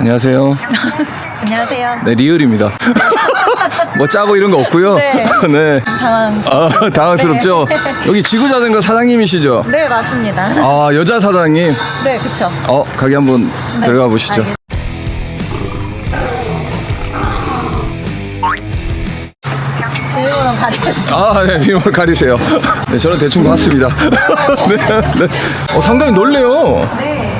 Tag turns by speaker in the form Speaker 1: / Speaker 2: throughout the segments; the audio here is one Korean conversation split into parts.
Speaker 1: 안녕하세요.
Speaker 2: 안녕하세요.
Speaker 1: 네, 리얼입니다. 뭐 짜고 이런 거 없고요.
Speaker 2: 네.
Speaker 1: 네. 당황스럽죠?
Speaker 2: 네.
Speaker 1: 여기 지구자전거 사장님이시죠?
Speaker 2: 네, 맞습니다.
Speaker 1: 아, 여자 사장님.
Speaker 2: 네, 그쵸.
Speaker 1: 가게 한번 들어가 보시죠.
Speaker 2: 비밀번호 가리겠습니다.
Speaker 1: 아, 네, 비밀번호 가리세요. 네, 저는 대충 봤습니다. 네, 네. 상당히 놀래요.
Speaker 2: 네.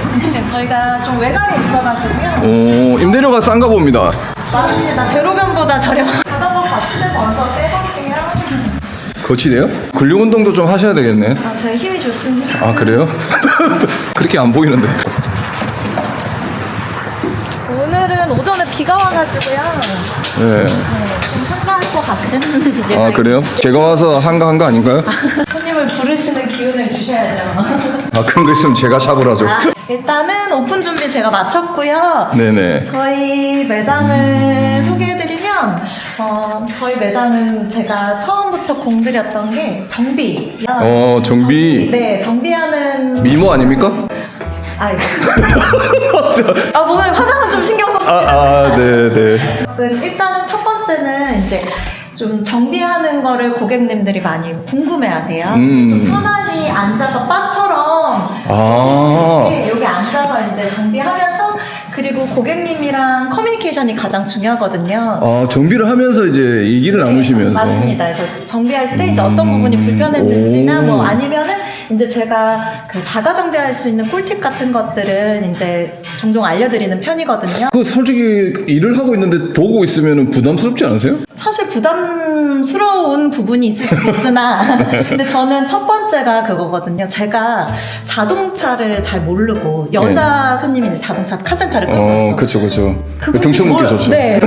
Speaker 2: 저희가 좀 외곽에 있어가지고요.
Speaker 1: 임대료가 싼가 봅니다.
Speaker 2: 맞습니다. 대로변보다 저렴한 자전거 가치를 먼저 빼볼게요.
Speaker 1: 거치대요? 근력 운동도 좀 하셔야 되겠네.
Speaker 2: 아, 제 힘이 좋습니다.
Speaker 1: 아, 그래요? 그렇게 안 보이는데.
Speaker 2: 오늘은 오전에 비가 와가지고요.
Speaker 1: 네.
Speaker 2: 좀 한가할 것 같은 예상이.
Speaker 1: 아, 그래요? 제가 와서 한가한 거 아닌가요?
Speaker 2: 손님을 부르시는 기운을 주셔야죠.
Speaker 1: 아, 그런 거 있으면 제가 샵을하죠.
Speaker 2: 일단은 오픈 준비 제가 마쳤고요.
Speaker 1: 네네.
Speaker 2: 저희 매장을 소개해드리면 저희 매장은 제가 처음부터 공들였던 게 정비.
Speaker 1: 정비.
Speaker 2: 네, 정비하는
Speaker 1: 미모 아닙니까?
Speaker 2: 오늘 화장은 좀 신경 썼습니다.
Speaker 1: 네네.
Speaker 2: 일단은 첫 번째는 이제 좀 정비하는 거를 고객님들이 많이 궁금해하세요. 좀 편안히 앉아서 바처럼 여기 앉아서 이제 정비하면서 그리고 고객님이랑 커뮤니케이션이 가장 중요하거든요.
Speaker 1: 정비를 하면서 이제 얘기를 나누시면서.
Speaker 2: 맞습니다. 그래서 정비할 때 이제 어떤 부분이 불편했는지나 뭐 아니면은 이제 제가 그 자가 정비할 수 있는 꿀팁 같은 것들은 이제 종종 알려드리는 편이거든요.
Speaker 1: 그 솔직히 일을 하고 있는데 보고 있으면 부담스럽지 않으세요?
Speaker 2: 사실 부담스러운 부분이 있을 수도 있으나 근데 저는 첫 번째가 그거거든요. 제가 자동차를 잘 모르고 여자 손님이 이제 자동차 카센터를 끌고 왔어요.
Speaker 1: 그쵸. 그 등촌 문기 좋죠.
Speaker 2: 네,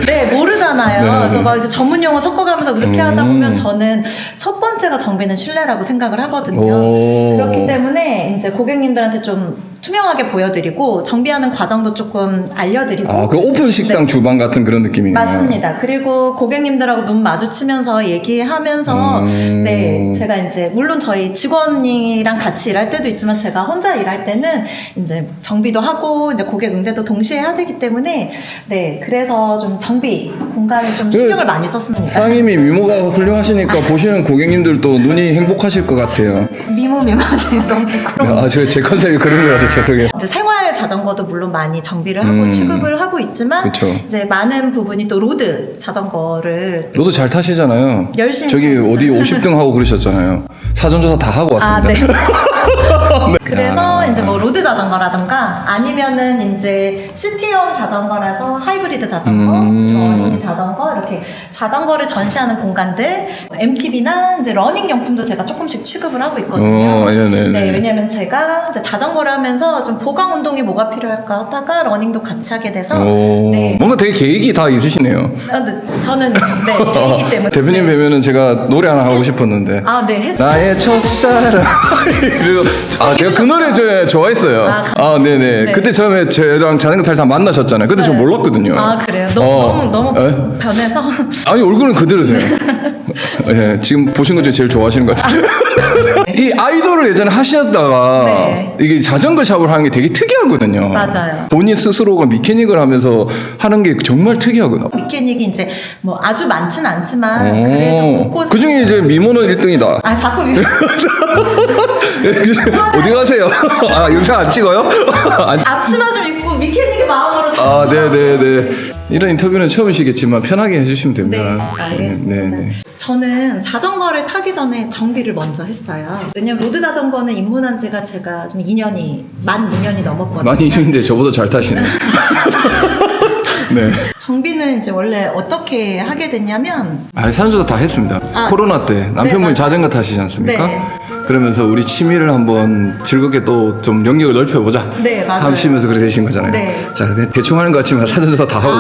Speaker 2: 네, 모르잖아요.
Speaker 1: 네,
Speaker 2: 그래서 막 이제 전문 용어 섞어가면서 그렇게 하다 보면 저는 첫 번째가 정비는 신뢰라고 생각을 하거든요. 그렇기 때문에 이제 고객님들한테 좀 투명하게 보여드리고 정비하는 과정도 조금 알려드리고.
Speaker 1: 그 오픈 식당 주방 같은 그런 느낌이네요.
Speaker 2: 맞습니다. 그리고 고객님들하고 눈 마주치면서 얘기하면서 네, 제가 이제 물론 저희 직원이랑 같이 일할 때도 있지만 제가 혼자 일할 때는 이제 정비도 하고 이제 고객 응대도 동시에 해야 되기 때문에 네, 그래서 좀 정비 공간에 좀 신경을 많이 썼습니다.
Speaker 1: 사장님이 미모가 훌륭하시니까 보시는 고객님들도 눈이 행복하실 것 같아요.
Speaker 2: 미모하시는 너무 부끄러워.
Speaker 1: 제 컨셉이 그런 거 같아요. 죄송해요.
Speaker 2: 이제 생활 자전거도 물론 많이 정비를 하고 취급을 하고 있지만
Speaker 1: 그쵸.
Speaker 2: 이제 많은 부분이 또 로드 자전거를
Speaker 1: 너도 잘 타시잖아요.
Speaker 2: 열심히
Speaker 1: 저기 어디 50등 하고 그러셨잖아요. 사전조사 다 하고 왔습니다.
Speaker 2: 네. 그래서 이제 뭐 로드 자전거라던가 아니면은 이제 시티형 자전거라서 하이브리드 자전거, 러닝 자전거 이렇게 자전거를 전시하는 공간들, MTB나 이제 러닝 용품도 제가 조금씩 취급을 하고 있거든요. 네, 왜냐면 제가 이제 자전거를 하면서 좀 보강 운동이 뭐가 필요할까 하다가 러닝도 같이 하게 돼서 네.
Speaker 1: 뭔가 되게 계획이 다 있으시네요.
Speaker 2: 근데 저는 네, 제이기 때문에
Speaker 1: 대표님 뵈면은 제가 노래 하나 하고 싶었는데.
Speaker 2: 네,
Speaker 1: 나의 첫사랑. 그리고 제가 그 노래 좋아했어요. 네네.
Speaker 2: 네.
Speaker 1: 그때 처음에 저랑 자전거 탈 때 만나셨잖아요. 그때 저 몰랐거든요.
Speaker 2: 그래요? 너무 변해서.
Speaker 1: 아니, 얼굴은 그대로세요. 네, 지금 보신 것 중에 제일 좋아하시는 것 같아요. 이 아이돌을 예전에 하시다가
Speaker 2: 네.
Speaker 1: 이게 자전거 샵을 하는 게 되게 특이하거든요.
Speaker 2: 맞아요.
Speaker 1: 본인 스스로가 미케닉을 하면서 하는 게 정말 특이하거든요.
Speaker 2: 미케닉이 이제 뭐 아주 많진 않지만 그래도 곳곳에
Speaker 1: 그 중에 이제 미모는 1등이다.
Speaker 2: 자꾸
Speaker 1: 어디 가세요? 영상 안 찍어요?
Speaker 2: 앞치마 좀 입고 미케닉의 마음으로
Speaker 1: 네네네. 이런 인터뷰는 처음이시겠지만 편하게 해주시면 됩니다.
Speaker 2: 네, 알겠습니다.
Speaker 1: 네.
Speaker 2: 저는 자전거를 타기 전에 정비를 먼저 했어요. 왜냐면 로드 자전거는 입문한 지가 제가 좀 만 2년이 넘었거든요.
Speaker 1: 많이 있는데 저보다 잘 타시네. 네.
Speaker 2: 정비는 이제 원래 어떻게 하게 됐냐면
Speaker 1: 사전조사 다 했습니다. 코로나 때 남편분이
Speaker 2: 네,
Speaker 1: 자전거 타시지 않습니까?
Speaker 2: 네.
Speaker 1: 그러면서 우리 취미를 한번 즐겁게 또 좀 영역을 넓혀보자.
Speaker 2: 네, 맞아요.
Speaker 1: 하시면서 그렇게 되신 거잖아요.
Speaker 2: 네.
Speaker 1: 자, 그냥 대충 하는 것 같지만 사전조사 다 하고.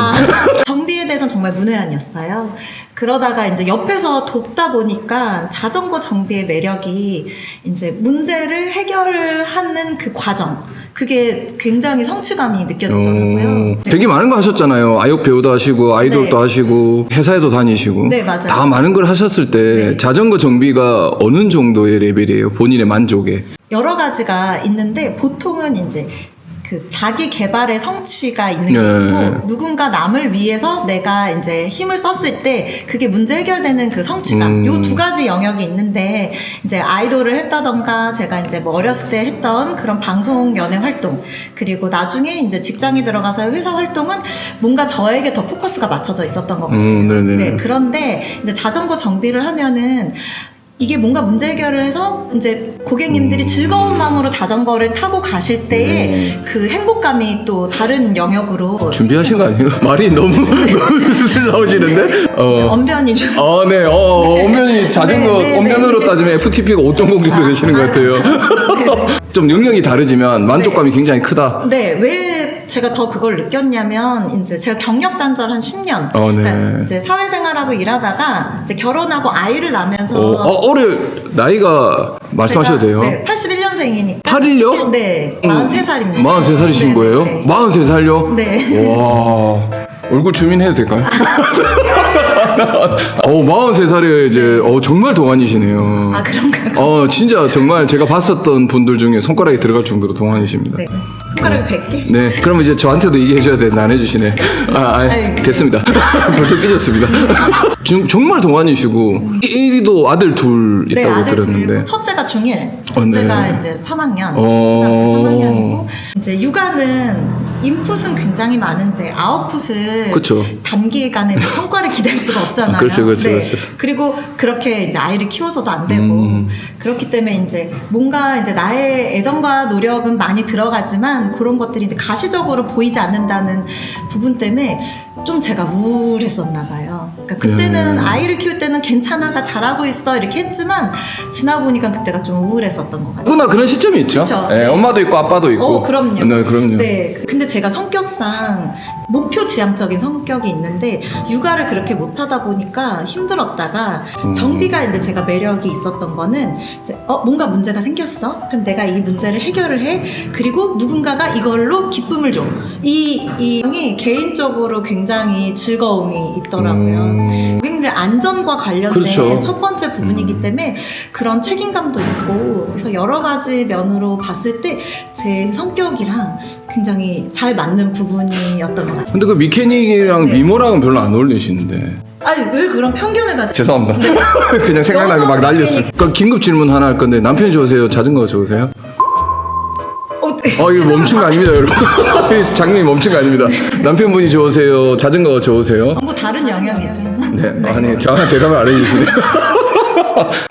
Speaker 2: 정비에 대해서는 정말 문외한이었어요. 그러다가 이제 옆에서 돕다 보니까 자전거 정비의 매력이 이제 문제를 해결하는 그 과정, 그게 굉장히 성취감이 느껴지더라고요. 네.
Speaker 1: 되게 많은 거 하셨잖아요. 아역 배우도 하시고 아이돌도
Speaker 2: 네.
Speaker 1: 하시고 회사에도 다니시고.
Speaker 2: 네, 맞아요.
Speaker 1: 다 많은 걸 하셨을 때
Speaker 2: 네.
Speaker 1: 자전거 정비가 어느 정도의 레벨이에요? 본인의 만족에.
Speaker 2: 여러 가지가 있는데 보통은 이제 그 자기 개발의 성취가 있는 게
Speaker 1: 네.
Speaker 2: 있고 누군가 남을 위해서 내가 이제 힘을 썼을 때 그게 문제 해결되는 그 성취감 요 두 가지 영역이 있는데 이제 아이돌을 했다던가 제가 이제 뭐 어렸을 때 했던 그런 방송 연예 활동 그리고 나중에 이제 직장에 들어가서 회사 활동은 뭔가 저에게 더 포커스가 맞춰져 있었던 것 같아요.
Speaker 1: 네네.
Speaker 2: 네, 그런데 이제 자전거 정비를 하면은 이게 뭔가 문제 해결을 해서 이제 고객님들이 즐거운 마음으로 자전거를 타고 가실 때의 그 행복감이 또 다른 영역으로
Speaker 1: 준비하신 거 아니에요? 말이 너무 슬슬 나오시는데?
Speaker 2: 언변이죠.
Speaker 1: 네. 언변이 자전거,
Speaker 2: 네, 네,
Speaker 1: 언변으로
Speaker 2: 네.
Speaker 1: 따지면 FTP가 5.0 정도 되시는 것 같아요. 좀 능력이 다르지만 만족감이 굉장히 크다.
Speaker 2: 네, 왜 제가 더 그걸 느꼈냐면 이제 제가 경력 단절 한 10년.
Speaker 1: 네.
Speaker 2: 그러니까 이제 사회생활하고 일하다가 이제 결혼하고 아이를 낳으면서
Speaker 1: 나이가 말씀하셔도 돼요.
Speaker 2: 네, 81년생이니까.
Speaker 1: 8일요?
Speaker 2: 네, 43살입니다.
Speaker 1: 43살이신 거예요?
Speaker 2: 네.
Speaker 1: 43살요?
Speaker 2: 네.
Speaker 1: 와, 얼굴 주민해도 될까요? 43살에 이제 정말 동안이시네요.
Speaker 2: 아, 그런가요?
Speaker 1: 진짜 정말 제가 봤었던 분들 중에 손가락이 들어갈 정도로 동안이십니다.
Speaker 2: 네. 손가락이 100개?
Speaker 1: 네, 그럼 이제 저한테도 얘기해줘야 되는데 안 해주시네.
Speaker 2: 아니,
Speaker 1: 됐습니다. 벌써 삐졌습니다. 정말 동안이시고 1위도 아들 둘
Speaker 2: 네,
Speaker 1: 있다고
Speaker 2: 아들
Speaker 1: 들었는데.
Speaker 2: 둘이고 첫째가 중1, 둘째가
Speaker 1: 네.
Speaker 2: 이제 3학년,
Speaker 1: 어.
Speaker 2: 초등학교 3학년이고 이제 육아는 인풋은 굉장히 많은데 아웃풋을
Speaker 1: 그쵸.
Speaker 2: 단기간에 성과를 기대할 수가 없잖아요.
Speaker 1: 그렇죠.
Speaker 2: 그리고 그렇게 이제 아이를 키워서도 안 되고 그렇기 때문에 이제 뭔가 이제 나의 애정과 노력은 많이 들어가지만 그런 것들이 이제 가시적으로 보이지 않는다는 부분 때문에 좀 제가 우울했었나 봐요. 그러니까 그때는 아이를 키울 때는 괜찮아, 나 잘하고 있어 이렇게 했지만 지나 보니까 그때가 좀 우울했었던 것 같아요.
Speaker 1: 누구나 그런 시점이 있죠.
Speaker 2: 그쵸.
Speaker 1: 네,
Speaker 2: 네.
Speaker 1: 엄마도 있고 아빠도 있고.
Speaker 2: 그럼요.
Speaker 1: 네, 그럼요.
Speaker 2: 네. 근데 제가 성격상 목표 지향적인 성격이 있는데 육아를 그렇게 못하다 보니까 힘들었다가 정비가 이제 제가 매력이 있었던 거는 이제 뭔가 문제가 생겼어. 그럼 내가 이 문제를 해결을 해. 그리고 누군가가 이걸로 기쁨을 줘. 이 형이 개인적으로 굉장히 즐거움이 있더라고요. 고객님들 안전과 관련된
Speaker 1: 그렇죠.
Speaker 2: 첫 번째 부분이기 때문에 그런 책임감도 있고 그래서 여러 가지 면으로 봤을 때 제 성격이랑 굉장히 잘 맞는 부분이었던 것 같아요.
Speaker 1: 근데 그 미케닉이랑
Speaker 2: 네.
Speaker 1: 미모랑은 별로 안 어울리시는데.
Speaker 2: 아니 왜 그런 편견을 가지고
Speaker 1: 죄송합니다. 그냥 생각나게 막 날렸어요. 그러니까 긴급 질문 하나 할 건데 남편이 좋으세요? 자전거가 좋으세요? 이거 멈춘 거 아닙니다, 여러분. 장면이 멈춘 거 아닙니다. 남편분이 좋으세요? 자전거가 좋으세요?
Speaker 2: 뭐 다른 영역이죠.
Speaker 1: 네. 아니, 저한테 대답을 안 해주시네요.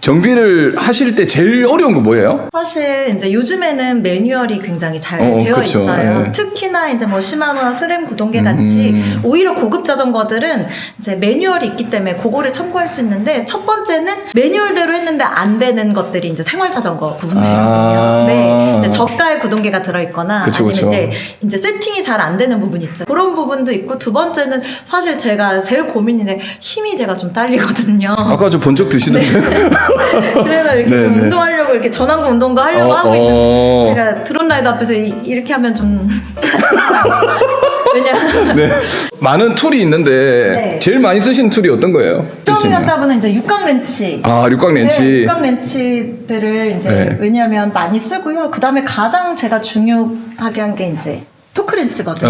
Speaker 1: 정비를 하실 때 제일 어려운 거 뭐예요?
Speaker 2: 사실 이제 요즘에는 매뉴얼이 굉장히 잘 되어
Speaker 1: 그쵸.
Speaker 2: 있어요.
Speaker 1: 네.
Speaker 2: 특히나 이제 뭐 시마노나 스램 구동계 같이 오히려 고급 자전거들은 이제 매뉴얼이 있기 때문에 그거를 참고할 수 있는데 첫 번째는 매뉴얼대로 했는데 안 되는 것들이 이제 생활 자전거 부분들이거든요. 네, 이제 저가의 구동계가 들어있거나
Speaker 1: 그쵸,
Speaker 2: 아니면
Speaker 1: 그쵸.
Speaker 2: 이제 세팅이 잘 안 되는 부분 있죠. 그런 부분도 있고 두 번째는 사실 제가 제일 고민인데 힘이 제가 좀 딸리거든요.
Speaker 1: 아까 저 번쩍 드시던데.
Speaker 2: 그래서 이렇게
Speaker 1: 네,
Speaker 2: 좀
Speaker 1: 네.
Speaker 2: 운동하려고 이렇게 전완근 운동도 하려고 하고 있어요. 제가 드론라이더 앞에서 이렇게 하면 좀 왜냐면
Speaker 1: 네. 많은 툴이 있는데
Speaker 2: 네.
Speaker 1: 제일 많이 쓰시는 툴이 어떤 거예요?
Speaker 2: 처음에 갔다 보면 이제 육각 렌치.
Speaker 1: 육각 렌치.
Speaker 2: 네, 육각 렌치들을 이제
Speaker 1: 네.
Speaker 2: 왜냐하면 많이 쓰고요. 그 다음에 가장 제가 중요하게 한 게 이제 토크 렌치거든요.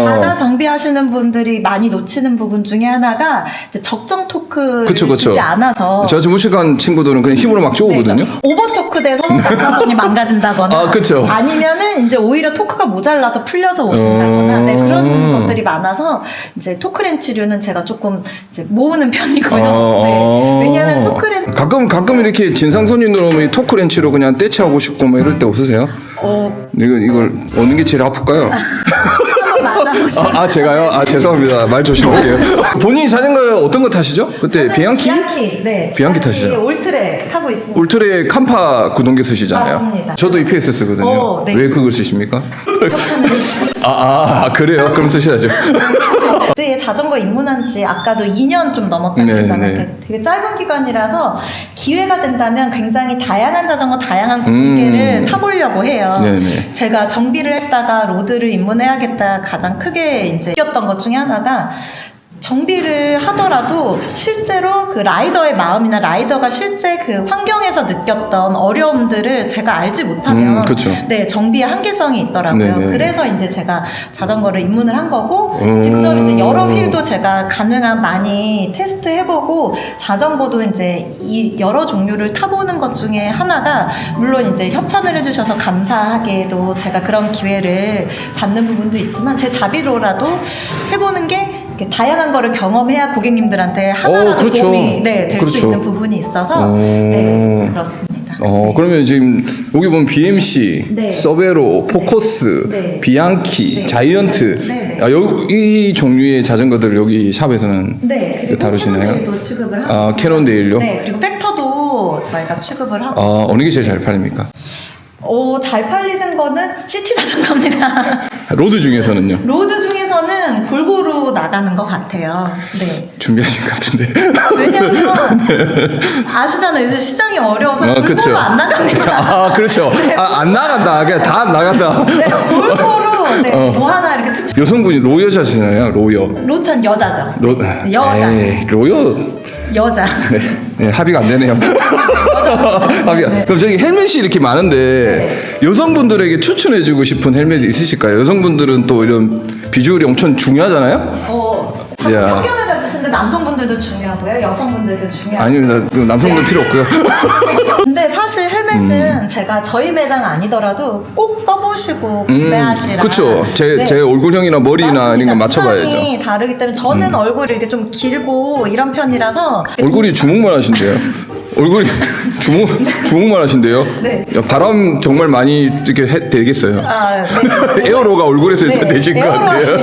Speaker 2: 자가 정비하시는 분들이 많이 놓치는 부분 중에 하나가 이제 적정 토크를
Speaker 1: 그쵸.
Speaker 2: 주지 않아서
Speaker 1: 저 무식한 친구들은 그냥 힘으로 막 쪼거든요.
Speaker 2: 오버 토크돼서 낙하선이 망가진다거나
Speaker 1: 그쵸.
Speaker 2: 아니면은 이제 오히려 토크가 모자라서 풀려서 오신다거나 네, 그런 것들이 많아서 이제 토크렌치류는 제가 조금 이제 모으는 편이고요. 네. 왜냐하면 토크렌치
Speaker 1: 가끔 이렇게 진상 손님들 오면 토크렌치로 그냥 떼치하고 싶고 뭐 이럴 때 없으세요? 이걸 어느 게 제일 아플까요?
Speaker 2: 한번 맞아보시면
Speaker 1: 제가요? 죄송합니다. 말 조심할게요. 본인이 자전거 어떤 거 타시죠? 그때 비앙키?
Speaker 2: 네.
Speaker 1: 비앙키 타시죠?
Speaker 2: 올트레 타고 있습니다.
Speaker 1: 울트라의 캄파 구동계 쓰시잖아요.
Speaker 2: 맞습니다.
Speaker 1: 저도 EPS 쓰거든요.
Speaker 2: 네.
Speaker 1: 왜 그걸 쓰십니까?
Speaker 2: 협찬을
Speaker 1: 그래요? 그럼 쓰셔야죠.
Speaker 2: 그때 자전거 입문한 지 아까도 2년 좀 넘었다
Speaker 1: 네,
Speaker 2: 그랬잖아요.
Speaker 1: 네.
Speaker 2: 되게 짧은 기간이라서 기회가 된다면 굉장히 다양한 자전거, 다양한 구동계를 타보려고 해요.
Speaker 1: 네, 네.
Speaker 2: 제가 정비를 했다가 로드를 입문해야겠다 가장 크게 이제 느꼈던 것 중에 하나가 정비를 하더라도 실제로 그 라이더의 마음이나 라이더가 실제 그 환경에서 느꼈던 어려움들을 제가 알지 못하면
Speaker 1: 그쵸.
Speaker 2: 네, 정비의 한계성이 있더라고요.
Speaker 1: 네네.
Speaker 2: 그래서 이제 제가 자전거를 입문을 한 거고 직접 이제 여러 휠도 제가 가능한 많이 테스트 해보고 자전거도 이제 이 여러 종류를 타보는 것 중에 하나가 물론 이제 협찬을 해주셔서 감사하게도 제가 그런 기회를 받는 부분도 있지만 제 자비로라도 해보는 게 이렇게 다양한 거를 경험해야 고객님들한테 하나라도
Speaker 1: 그렇죠.
Speaker 2: 도움이 네, 될 수
Speaker 1: 그렇죠.
Speaker 2: 있는 부분이 있어서 네, 그렇습니다. 네.
Speaker 1: 그러면 지금 여기 보면 BMC,
Speaker 2: 네.
Speaker 1: 서베로, 포커스,
Speaker 2: 네.
Speaker 1: 비앙키,
Speaker 2: 네.
Speaker 1: 자이언트
Speaker 2: 네, 네.
Speaker 1: 이 종류의 자전거들을 여기 샵에서는
Speaker 2: 네, 그리고
Speaker 1: 다루시나요?
Speaker 2: 캐논데일도 취급을 하고
Speaker 1: 캐논데일요?
Speaker 2: 네, 그리고 팩터도 저희가 취급을 하고
Speaker 1: 어느 게 제일 잘 팔립니까?
Speaker 2: 잘 팔리는 거는 시티 자전거입니다.
Speaker 1: 로드 중에서는요?
Speaker 2: 로드 중에서는 골고루 나가는 것 같아요. 네.
Speaker 1: 준비하신 것 같은데.
Speaker 2: 왜냐면 아시잖아요. 요즘 시장이 어려워서 골고루
Speaker 1: 그쵸.
Speaker 2: 안 나갑니다.
Speaker 1: 그렇죠. 안 나간다. 그냥 다 안 나간다.
Speaker 2: 네, 골고루 네, 뭐 하나 이렇게 특殊
Speaker 1: 여성분이 로여자시나요? 로여.
Speaker 2: 로트는 여자죠.
Speaker 1: 로,
Speaker 2: 여자.
Speaker 1: 에이, 로여.
Speaker 2: 여자.
Speaker 1: 네, 합의가 안 되네요. 합의가. 그럼 저기 헬멧이 이렇게 많은데 여성분들에게 추천해주고 싶은 헬멧이 있으실까요? 여성분들은 또 이런 비주얼이 엄청 중요하잖아요. 야.
Speaker 2: 편견을 가지시는데 남성분들도 중요하고요. 여성분들도 중요하고.
Speaker 1: 아닙니다. 남성들 필요 없고요.
Speaker 2: 근데 사실 헬멧은 제가 저희 매장 아니더라도 꼭 써보시고 구매하시라.
Speaker 1: 그쵸. 제 얼굴형이나 머리나 이런 거 맞춰봐야죠.
Speaker 2: 구상이 다르기 때문에 저는 얼굴이 이렇게 좀 길고 이런 편이라서
Speaker 1: 얼굴이 주먹만 하신데요. 얼굴이 주먹만 하신데요.
Speaker 2: 네.
Speaker 1: 야, 바람 정말 많이 이렇게 되겠어요.
Speaker 2: 네.
Speaker 1: 에어로가 얼굴에서 일단 되신 것 같아요.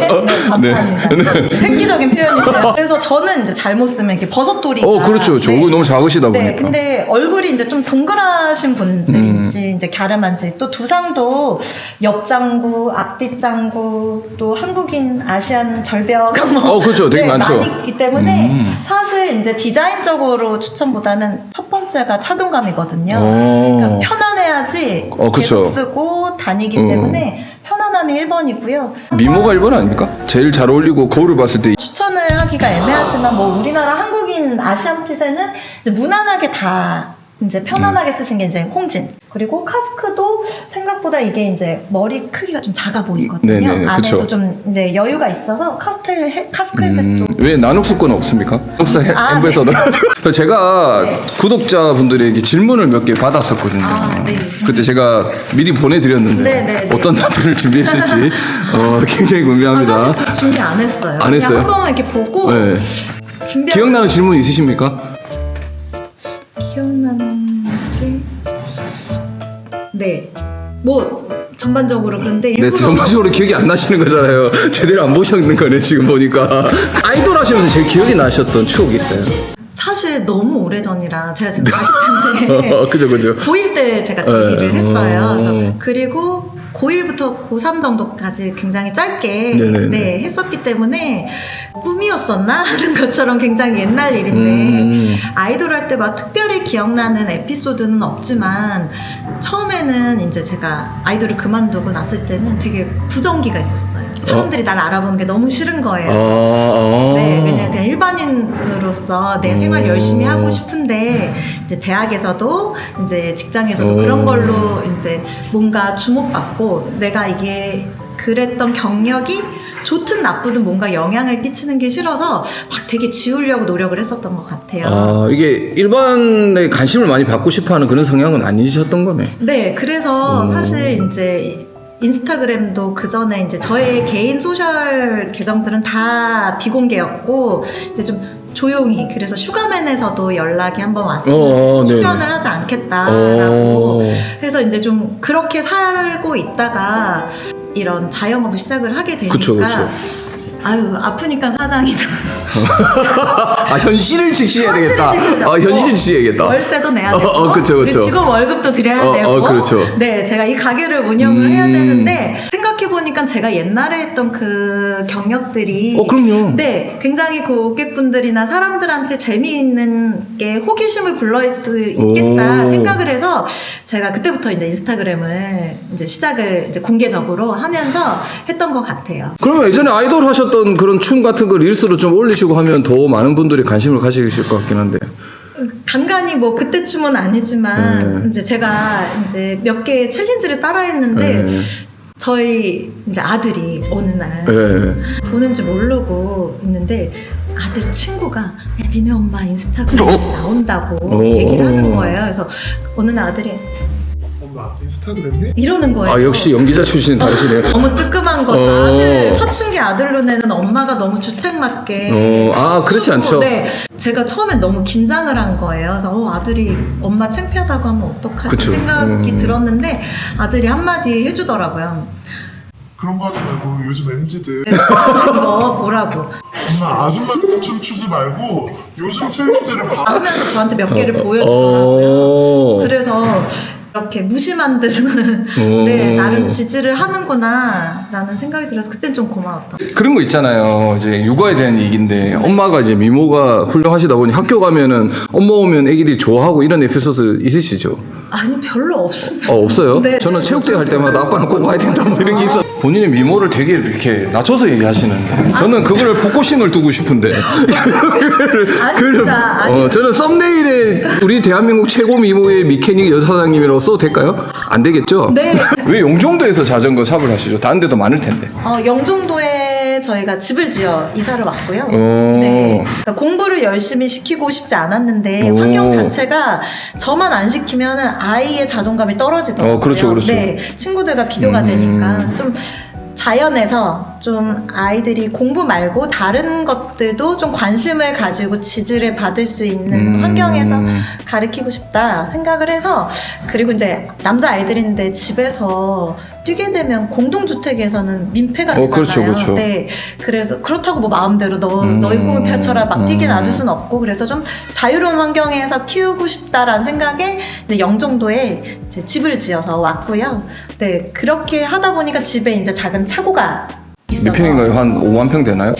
Speaker 2: 네, 감사합니다. 획기적인 표현이세요. 그래서 저는 이제 잘못 쓰면 이렇게 버섯돌이가.
Speaker 1: 그렇죠. 저 얼굴 너무 작으시다 보니까.
Speaker 2: 네, 근데 얼굴이 이제 좀 동그라신 분들인지 이제 갸름한지 또 두상도 옆장구, 앞뒷장구 또 한국인 아시안 절벽 뭐
Speaker 1: 그렇죠. 되게 많죠.
Speaker 2: 많이 있기 때문에 사실 이제 디자인적으로 추천보다는 첫 번째가 착용감이거든요. 그러니까 편안해야지
Speaker 1: 그쵸.
Speaker 2: 계속 쓰고 다니기 때문에 편안함이 1번이고요.
Speaker 1: 미모가 1번 아닙니까? 제일 잘 어울리고 거울을 봤을 때
Speaker 2: 추천을 하기가 애매하지만 뭐 우리나라 한국인 아시안 핏에는 이제 무난하게 다 이제 편안하게 쓰신 게 이제 홍진. 그리고 카스크도 생각보다 이게 이제 머리 크기가 좀 작아 보이거든요.
Speaker 1: 네네,
Speaker 2: 안에도
Speaker 1: 그쵸.
Speaker 2: 좀 이제 여유가 있어서 카스크 헬멧도
Speaker 1: 왜 나눅수권 없습니까? 녹사
Speaker 2: 네.
Speaker 1: 엠베서더. 제가 구독자분들에게 질문을 몇 개 받았었거든요.
Speaker 2: 네.
Speaker 1: 그때 제가 미리 보내드렸는데
Speaker 2: 네.
Speaker 1: 어떤 답변을 준비했을지 굉장히 궁금합니다.
Speaker 2: 사실 좀 준비 안 했어요.
Speaker 1: 안
Speaker 2: 그냥
Speaker 1: 했어요?
Speaker 2: 한번 이렇게 보고
Speaker 1: 네. 기억나는 질문 있으십니까?
Speaker 2: 기억나는 게 네. 뭐 전반적으로 그런데
Speaker 1: 네,
Speaker 2: 일부러
Speaker 1: 전반적으로 기억이 안 나시는 거잖아요. 제대로 안 보셨는 거네 지금 보니까. 아이돌 하시면서 제일 기억이 나셨던 추억이 있어요?
Speaker 2: 사실 너무 오래전이라 제가 지금 40대인데
Speaker 1: 그죠.
Speaker 2: 고1 때 제가 데뷔를
Speaker 1: 네.
Speaker 2: 했어요. 그래서 그리고 고1부터 고3 정도까지 굉장히 짧게
Speaker 1: 네네네.
Speaker 2: 했었기 때문에 꿈이었었나 하는 것처럼 굉장히 옛날 일인데 아이돌 할 때 막 특별히 기억나는 에피소드는 없지만 처음에는 이제 제가 아이돌을 그만두고 났을 때는 되게 부정기가 있었어요. 사람들이 날 알아보는 게 너무 싫은 거예요. 네, 왜냐면 그냥 일반인으로서 내 생활 열심히 하고 싶은데 이제 대학에서도 이제 직장에서도 그런 걸로 이제 뭔가 주목받고 내가 이게 그랬던 경력이 좋든 나쁘든 뭔가 영향을 끼치는 게 싫어서 막 되게 지우려고 노력을 했었던 것 같아요.
Speaker 1: 이게 일반에 관심을 많이 받고 싶어하는 그런 성향은 아니셨던 거네.
Speaker 2: 네, 그래서 사실 이제 인스타그램도 그 전에 이제 저의 개인 소셜 계정들은 다 비공개였고 이제 좀 조용히 그래서 슈가맨에서도 연락이 한번 왔어요. 출연을 하지 않겠다라고 해서 이제 좀 그렇게 살고 있다가 이런 자영업을 시작을 하게 되니까
Speaker 1: 그쵸.
Speaker 2: 아유 아프니까 사장이다.
Speaker 1: 현실을 직시해야 되겠다. 현실을 직시해야겠다.
Speaker 2: 월세도 내야 되고,
Speaker 1: 그쵸.
Speaker 2: 직원 월급도 드려야 되고,
Speaker 1: 그렇죠.
Speaker 2: 네, 제가 이 가게를 운영을 해야 되는데 생각해 생각해보니까 제가 옛날에 했던 그 경력들이
Speaker 1: 그럼요.
Speaker 2: 네, 굉장히 고객분들이나 사람들한테 재미있는 게 호기심을 불러일 수 있겠다 생각을 해서 제가 그때부터 이제 인스타그램을 이제 시작을 이제 공개적으로 하면서 했던 것 같아요.
Speaker 1: 그러면 예전에 아이돌 하셨던 그런 춤 같은 거 릴스로 좀 올리시고 하면 더 많은 분들이 관심을 가지실 것 같긴 한데.
Speaker 2: 간간히 뭐 그때 춤은 아니지만 이제 제가 이제 몇 개의 챌린지를 따라했는데 저희 이제 아들이 어느 날 보는지 모르고 있는데 아들 친구가 야, 니네 엄마 인스타그램에 나온다고 얘기를 하는 거예요. 그래서 어느 날 아들이
Speaker 3: 엄마 인스타그램에?
Speaker 2: 이러는 거예요.
Speaker 1: 아 역시 연기자 출신이 다르시네요.
Speaker 2: 너무 뜨끔한 거죠. 아들 사춘기 아들 눈에는 엄마가 너무 주책맞게.
Speaker 1: 그렇지 않죠.
Speaker 2: 네, 제가 처음엔 너무 긴장을 한 거예요. 그래서 아들이 엄마 창피하다고 하면 어떡하지
Speaker 1: 그쵸.
Speaker 2: 생각이 들었는데 아들이 한마디 해주더라고요.
Speaker 3: 그런 거 하지 말고 요즘 MZ들
Speaker 2: 너 보라고
Speaker 3: 엄마 아줌마 같은 춤 추지 말고 요즘 챌린지를 봐.
Speaker 2: 하면서 저한테 몇 개를 보여주더라고요. 그래서 이렇게 무심한 듯은 네, 나름 지지를 하는구나 라는 생각이 들어서 그땐 좀 고마웠다.
Speaker 1: 그런 거 있잖아요. 이제 육아에 대한 얘기인데 엄마가 이제 미모가 훌륭하시다 보니 학교 가면은 엄마 오면 애기들이 좋아하고 이런 에피소드 있으시죠?
Speaker 2: 아니 별로 없습니다.
Speaker 1: 없어요?
Speaker 2: 네.
Speaker 1: 저는 체육대회 할 때마다 아빠는 꼭 와야 된다 뭐 이런 게 있어. 본인의 미모를 되게 이렇게 낮춰서 얘기하시는데 저는 그거를 복고싱을 두고 싶은데
Speaker 2: 아닙니다.
Speaker 1: 저는 썸네일에 우리 대한민국 최고 미모의 미케닉 여사장님이라고 써도 될까요? 안 되겠죠?
Speaker 2: 네.
Speaker 1: 왜 용종도에서 자전거 샵을 하시죠? 다른 데도 많을 텐데.
Speaker 2: 영종도에 저희가 집을 지어 이사를 왔고요. 네. 그러니까 공부를 열심히 시키고 싶지 않았는데 환경 자체가 저만 안 시키면은 아이의 자존감이 떨어지더라고요.
Speaker 1: 그렇죠.
Speaker 2: 네. 친구들과 비교가 되니까 좀 자연에서 좀 아이들이 공부 말고 다른 것들도 좀 관심을 가지고 지지를 받을 수 있는 환경에서 가르치고 싶다 생각을 해서 그리고 이제 남자 아이들인데 집에서 뛰게 되면 공동주택에서는 민폐가 되잖아요.
Speaker 1: 그렇죠.
Speaker 2: 네, 그래서 그렇다고 뭐 마음대로 너희 꿈을 펼쳐라 막 뛰게 놔둘 수는 없고 그래서 좀 자유로운 환경에서 키우고 싶다라는 생각에 이제 영종도에 이제 집을 지어서 왔고요. 네, 그렇게 하다 보니까 집에 이제 작은 차고가 있어서
Speaker 1: 몇 평인가요? 한 5만 평 되나요?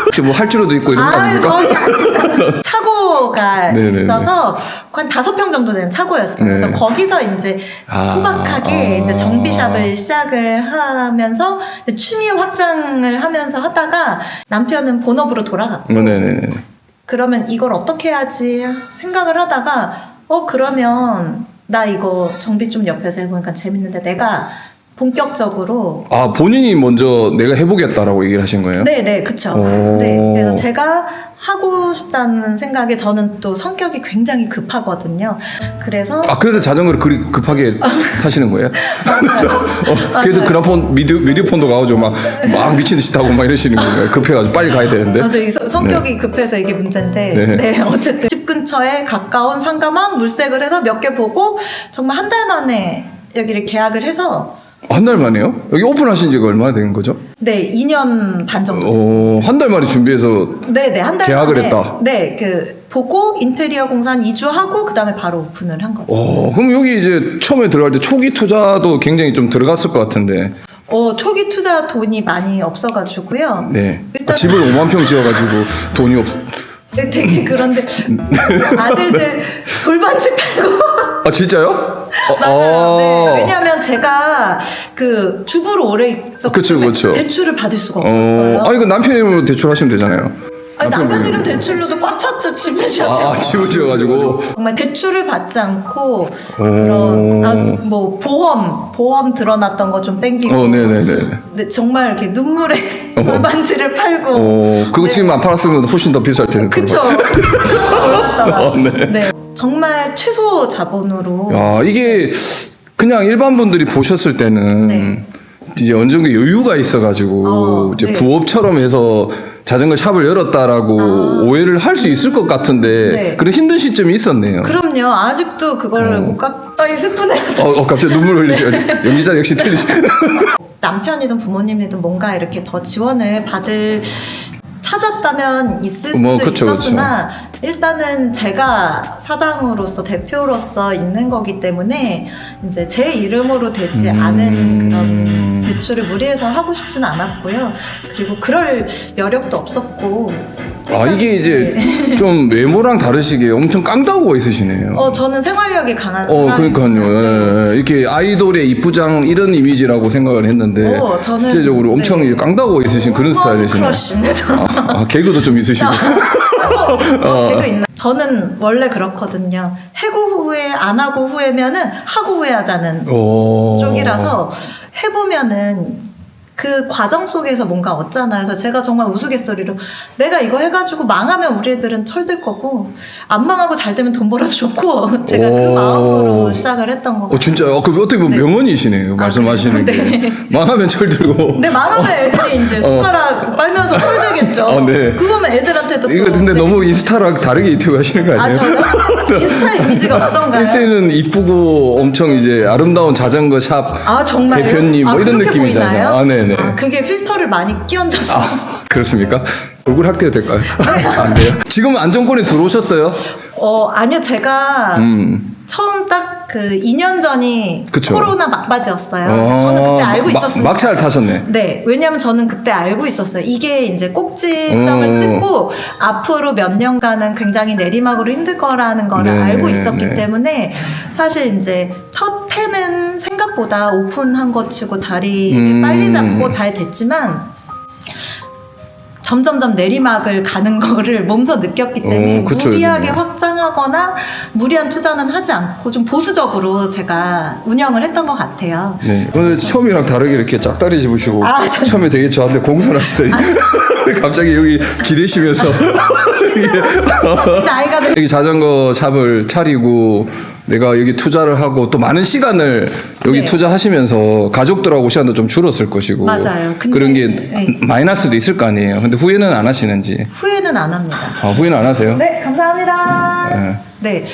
Speaker 1: 혹시 뭐 할주로도 있고 이런 거 아닙니까?
Speaker 2: 전혀 아닙니다. 차고가
Speaker 1: 네네네.
Speaker 2: 있어서 한 5평 정도 되는 차고였어요.
Speaker 1: 네.
Speaker 2: 그래서 거기서 이제 소박하게 이제 정비샵을 시작을 하면서 이제 취미 확장을 하면서 하다가 남편은 본업으로 돌아갔고
Speaker 1: 네네네.
Speaker 2: 그러면 이걸 어떻게 해야지 생각을 하다가 그러면 나 이거 정비 좀 옆에서 해보니까 재밌는데 내가 본격적으로
Speaker 1: 본인이 먼저 내가 해보겠다라고 얘기를 하신 거예요?
Speaker 2: 네네 그쵸. 네, 그래서 제가 하고 싶다는 생각에 저는 또 성격이 굉장히 급하거든요. 그래서
Speaker 1: 그래서 자전거를 그리 급하게 타시는 거예요? 그래서 그라폰 미디어폰도 가가지고 막 미친 듯이 타고 막 이러시는 건가요? 급해가지고 빨리 가야 되는데.
Speaker 2: 맞아요. 이 성격이 급해서 이게 문제인데 네, 어쨌든 집 근처에 가까운 상가만 물색을 해서 몇 개 보고 정말 한 달 만에 여기를 계약을 해서
Speaker 1: 한 달 만에요? 여기 오픈하신 지가 얼마나 된 거죠?
Speaker 2: 네, 2년 반 정도 됐어요.
Speaker 1: 한 달 만에 준비해서
Speaker 2: 네, 한 달
Speaker 1: 계약을
Speaker 2: 만에
Speaker 1: 했다.
Speaker 2: 네, 보고 인테리어 공사 한 2주 하고 그다음에 바로 오픈을 한 거죠.
Speaker 1: 그럼 여기 이제 처음에 들어갈 때 초기 투자도 굉장히 좀 들어갔을 것 같은데.
Speaker 2: 초기 투자 돈이 많이 없어가지고요.
Speaker 1: 네.
Speaker 2: 일단
Speaker 1: 집을 5만 평 지어가지고 돈이 없.
Speaker 2: 네, 되게 그런데 아들들 돌반지 팔고.
Speaker 1: 진짜요?
Speaker 2: 맞아요. 네. 왜냐하면 제가 그 주부로 오래 있었기 때문에
Speaker 1: 그쵸.
Speaker 2: 대출을 받을 수가 없었어요.
Speaker 1: 이거 남편 이름으로 대출하시면 되잖아요.
Speaker 2: 남편 이름 대출로도 꽉 찼죠. 집을 지어서.
Speaker 1: 집을 지어가지고.
Speaker 2: 정말 대출을 받지 않고 그런 뭐 보험 드러났던 거 좀 땡기고.
Speaker 1: 네네네.
Speaker 2: 근데 정말 이렇게 눈물에 돌반지를 팔고.
Speaker 1: 그거 지금 안 팔았으면 훨씬 더 비쌀 텐데.
Speaker 2: 그쵸. 올랐다가.
Speaker 1: 네.
Speaker 2: 네. 정말 최소 자본으로.
Speaker 1: 이게 그냥 일반 분들이 보셨을 때는 이제 어느 정도 여유가 있어가지고 이제
Speaker 2: 네.
Speaker 1: 부업처럼 해서 자전거 샵을 열었다라고 오해를 할 수 있을 것 같은데 그런 힘든 시점이 있었네요.
Speaker 2: 그럼요. 아직도 그거를 못 갖다 슬프네.
Speaker 1: 갑자기 눈물 흘리시. 연기자 역시 틀리시.
Speaker 2: 남편이든 부모님이든 뭔가 이렇게 더 지원을 받을 찾았다면 있을 수도
Speaker 1: 그쵸.
Speaker 2: 있었으나 일단은 제가 사장으로서 대표로서 있는 거기 때문에 이제 제 이름으로 되지 않은 그런 외출을 무리해서 하고 싶지는 않았고요. 그리고 그럴 여력도 없었고.
Speaker 1: 아 이게 이제 좀 외모랑 다르시게 엄청 깡다구가 있으시네요.
Speaker 2: 저는 생활력이 강한
Speaker 1: 그러니까요. 예, 예. 이렇게 아이돌의 이쁘장 이런 이미지라고 생각을 했는데
Speaker 2: 저는
Speaker 1: 실제적으로 엄청
Speaker 2: 네.
Speaker 1: 깡다구가 있으신 그런 스타일이시네요.
Speaker 2: 크러쉬입니다.
Speaker 1: 개그도 좀 있으시고.
Speaker 2: 개그 있나? 저는 원래 그렇거든요. 해고 후회 안 하고 후회면은 하고 후회하자는 쪽이라서 해보면은 그 과정 속에서 뭔가 얻잖아요. 그래서 제가 정말 우스갯소리로 내가 이거 해가지고 망하면 우리 애들은 철들 거고 안 망하고 잘 되면 돈 벌어서 좋고 제가 그 마음으로 시작을 했던 거 같아요.
Speaker 1: 진짜 그 어떻게 보면 명언이시네요. 말씀하시는 게.
Speaker 2: 네.
Speaker 1: 망하면 철들고.
Speaker 2: 네, 망하면 애들이 이제 손가락 빨면서 철들겠죠.
Speaker 1: 네.
Speaker 2: 그거면 애들한테도
Speaker 1: 이거
Speaker 2: 또
Speaker 1: 근데
Speaker 2: 네.
Speaker 1: 너무 인스타랑 다르게 유튜브 하시는 거 아니에요?
Speaker 2: 저요? 인스타 이미지가 어떤가요?
Speaker 1: 일세는 이쁘고 엄청 이제 아름다운 자전거 샵
Speaker 2: 정말요?
Speaker 1: 대표님 뭐 이런
Speaker 2: 그렇게
Speaker 1: 느낌이잖아요.
Speaker 2: 보이나요?
Speaker 1: 네네.
Speaker 2: 그게 필터를 많이 끼얹어서.
Speaker 1: 그렇습니까? 얼굴 확대가 될까요? 안 돼요? 지금 안정권에 들어오셨어요?
Speaker 2: 아니요, 제가 처음 딱 그 2년 전이
Speaker 1: 그쵸.
Speaker 2: 코로나 막바지였어요. 저는 그때 알고 있었어요.
Speaker 1: 막차를 타셨네.
Speaker 2: 네, 왜냐면 저는 그때 알고 있었어요. 이게 이제 꼭지점을 찍고 앞으로 몇 년간은 굉장히 내리막으로 힘들 거라는 거를
Speaker 1: 네,
Speaker 2: 알고 있었기
Speaker 1: 네.
Speaker 2: 때문에 사실 이제 첫 해는 생각보다 오픈한 것 치고 자리를 빨리 잡고 잘 됐지만 점점점 내리막을 가는 거를 몸소 느꼈기 때문에
Speaker 1: 그쵸,
Speaker 2: 무리하게
Speaker 1: 요즘에.
Speaker 2: 확장하거나 무리한 투자는 하지 않고 좀 보수적으로 제가 운영을 했던 것 같아요.
Speaker 1: 네. 오늘 처음이랑 다르게 이렇게 짝다리 집으시고 처음에 되게 저한테 공손하시더니 갑자기 여기 기대시면서
Speaker 2: 나이가 들
Speaker 1: 여기 자전거 샵을 차리고 내가 여기 투자를 하고 또 많은 시간을 여기
Speaker 2: 네.
Speaker 1: 투자하시면서 가족들하고 시간도 좀 줄었을 것이고
Speaker 2: 맞아요. 근데-
Speaker 1: 그런 게
Speaker 2: 네.
Speaker 1: 마이너스도 있을 거 아니에요. 근데 후회는 안 하시는지.
Speaker 2: 후회는 안 합니다.
Speaker 1: 후회는 안 하세요?
Speaker 2: 네, 감사합니다.
Speaker 1: 네.
Speaker 2: 네.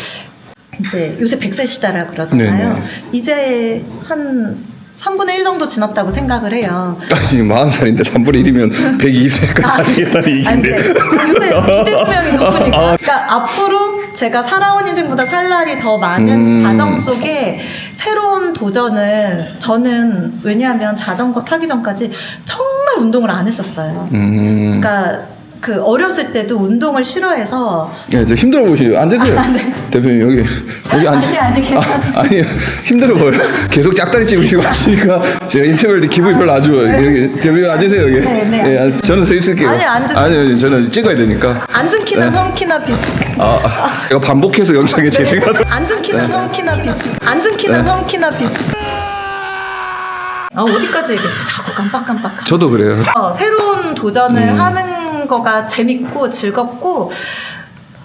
Speaker 2: 이제 요새 100세 시대라 그러잖아요.
Speaker 1: 네네.
Speaker 2: 이제 한 3분의 1 정도 지났다고 생각을 해요.
Speaker 1: 지금 40살인데 3분의 1이면 120살까지 살겠다는 얘기인데.
Speaker 2: 요새 기대 수명이 높으니까. 그러니까 앞으로 제가 살아온 인생보다 살 날이 더 많은 과정 속에 새로운 도전을 저는 왜냐하면 자전거 타기 전까지 정말 운동을 안 했었어요. 그러니까 그 어렸을 때도 운동을 싫어해서
Speaker 1: 예, 저 힘들어 보시죠. 앉으세요.
Speaker 2: 네.
Speaker 1: 대표님 여기 앉으세요.
Speaker 2: 아니,
Speaker 1: 아니 힘들어 보여. 계속 짝다리 찍으시고 하시니까 제가 인터뷰할 때 기분이 별로 안 좋아요. 여기 대표님 앉으세요 여기.
Speaker 2: 네.
Speaker 1: 예, 저는 서 있을게요.
Speaker 2: 아니요, 앉으세요.
Speaker 1: 아니요, 저는 찍어야 되니까.
Speaker 2: 앉은 키나 성 키나 비슷.
Speaker 1: 제가 반복해서 영상에 재생하다.
Speaker 2: 앉은 키나 성 키나 비슷. 앉은 키나 성 키나 비슷. 어디까지 얘기했지? 자꾸 깜빡깜빡.
Speaker 1: 저도 그래요.
Speaker 2: 새로운 도전을 하는 거가 재밌고 즐겁고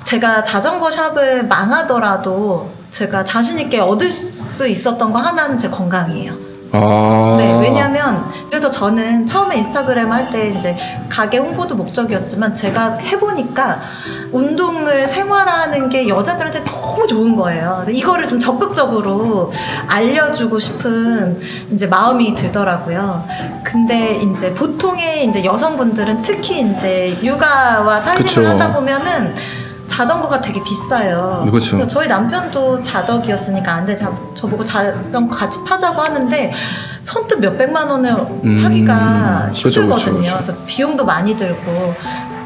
Speaker 2: 제가 자전거 샵을 망하더라도 제가 자신 있게 얻을 수 있었던 거 하나는 제 건강이에요. 네, 왜냐면 그래서 저는 처음에 인스타그램 할 때 이제 가게 홍보도 목적이었지만 제가 해보니까 운동을 생활화하는 게 여자들한테 너무 좋은 거예요. 그래서 이거를 좀 적극적으로 알려주고 싶은 이제 마음이 들더라고요. 근데 이제 보통의 이제 여성분들은 특히 이제 육아와 살림을
Speaker 1: 그쵸.
Speaker 2: 하다 보면은 자전거가 되게 비싸요.
Speaker 1: 그렇죠.
Speaker 2: 그래서 저희 남편도 자덕이었으니까 안 돼. 저보고 자전거 같이 타자고 하는데 선뜻 몇백만 원을 사기가
Speaker 1: 그렇죠,
Speaker 2: 힘들거든요.
Speaker 1: 그렇죠.
Speaker 2: 그래서 비용도 많이 들고.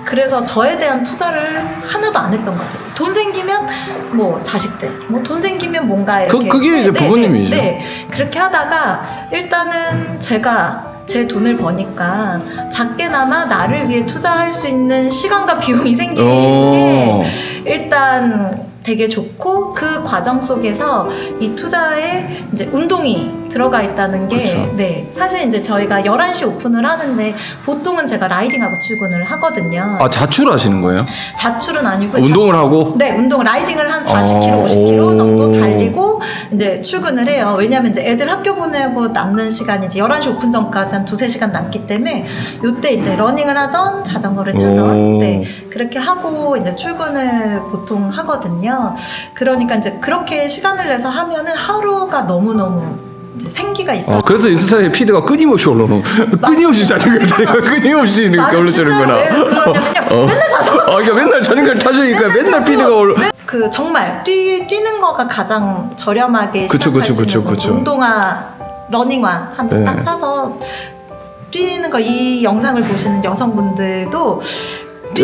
Speaker 2: 그래서 저에 대한 투자를 하나도 안 했던 것 같아요. 돈 생기면 뭐 자식들, 뭐 돈 생기면 뭔가 이렇게.
Speaker 1: 그게 이제 부모님이죠.
Speaker 2: 네. 그렇게 하다가 일단은 제가 제 돈을 버니까 작게나마 나를 위해 투자할 수 있는 시간과 비용이 생기는 게 일단 되게 좋고 그 과정 속에서 이 투자에 이제 운동이 들어가 있다는 게
Speaker 1: 그쵸.
Speaker 2: 네, 사실 이제 저희가 11시 오픈을 하는데 보통은 제가 라이딩하고 출근을 하거든요.
Speaker 1: 자출하시는 거예요?
Speaker 2: 자출은 아니고
Speaker 1: 운동을 하고?
Speaker 2: 네, 운동 라이딩을 한 40km, 50km 정도 달리고 이제 출근을 해요. 왜냐면 이제 애들 학교 보내고 남는 시간이 이제 11시 오픈 전까지 한 2-3시간 남기 때문에 요때 이제 러닝을 하던 자전거를 타던 네, 그렇게 하고 이제 출근을 보통 하거든요. 그러니까 이제 그렇게 시간을 내서 하면은 하루가 너무너무 이제 생기가 있어서
Speaker 1: 그래서 인스타에 피드가 끊임없이 올라오는 끊임없이 자전거를 타니까 끊임없이 이렇게 올라오는구나.
Speaker 2: 왜 그러냐면요. 맨날 자전거
Speaker 1: 그러니까 맨날 자전거를 타시니까 맨날 피드가 올라.
Speaker 2: 그 정말 뛰는 거가 가장 저렴하게
Speaker 1: 그쵸,
Speaker 2: 시작할 수 있는
Speaker 1: 그쵸,
Speaker 2: 거.
Speaker 1: 그쵸.
Speaker 2: 운동화 러닝화 한
Speaker 1: 네.
Speaker 2: 딱 사서 뛰는 거 이 영상을 보시는 여성분들도